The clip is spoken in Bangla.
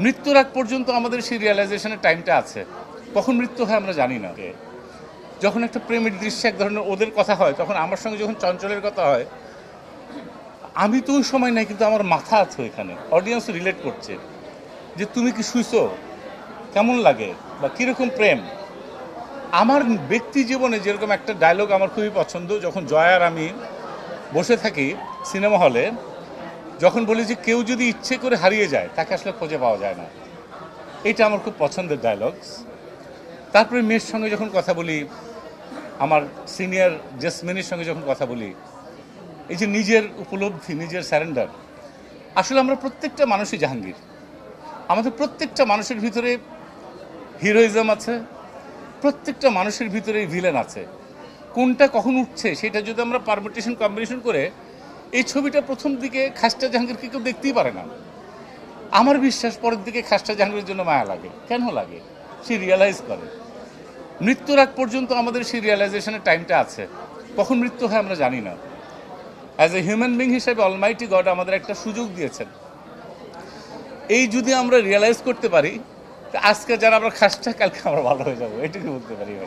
মৃত্যুর আগ পর্যন্ত আমাদের সেই রিয়েলাইজেশনের টাইমটা আছে। কখন মৃত্যু হয় আমরা জানি না। যখন একটা প্রেমের দৃশ্যে এক ধরনের ওদের কথা হয়, তখন আমার সঙ্গে যখন চঞ্চলের কথা হয়, আমি তো ওই সময় নাই, কিন্তু আমার মাথা আছে এখানে, অডিয়েন্স রিলেট করছে যে তুমি কি শুইছো, কেমন লাগে বা কীরকম প্রেম। আমার ব্যক্তি জীবনে যেরকম একটা ডায়লগ আমার খুবই পছন্দ, যখন জয় আর আমি বসে থাকি সিনেমা হলে, যখন বলি যে কেউ যদি ইচ্ছে করে হারিয়ে যায় তাকে আসলে খুঁজে পাওয়া যায় না, এটা আমার খুব পছন্দের ডায়লগস। তারপরে মেয়ের সঙ্গে যখন কথা বলি, আমার সিনিয়র জেসমিনের সঙ্গে যখন কথা বলি, এই যে নিজের উপলব্ধি, নিজের স্যারেন্ডার। আসলে আমরা প্রত্যেকটা মানুষই জাহাঙ্গীর, আমাদের প্রত্যেকটা মানুষের ভিতরে হিরোইজম আছে, প্রত্যেকটা মানুষের ভিতরে ভিলেন আছে। কোনটা কখন উঠছে সেটা যদি আমরা পারমিটেশন কম্বিনেশন করে, এই ছবিটা প্রথম দিকে খাস্টা জাহাঙ্গীরকে কেউ দেখতেই পারে না। আমার বিশ্বাস পরের দিকে খাস্টা জাহাঙ্গীরের জন্য মায়া লাগে। কেন লাগে? সে রিয়েলাইজ করে। মৃত্যুর আগ পর্যন্ত আমাদের সেই রিয়েলাইজেশনের টাইমটা আছে। কখন মৃত্যু হয় আমরা জানি না। অ্যাজ এ হিউম্যান বিং হিসেবে অলমাইটি গড আমাদের একটা সুযোগ দিয়েছেন। এই যদি আমরা রিয়েলাইজ করতে পারি, আজকে যারা আমরা খাস্টা, কালকে আমরা ভালো হয়ে যাবো, এটুকু বলতে পারি।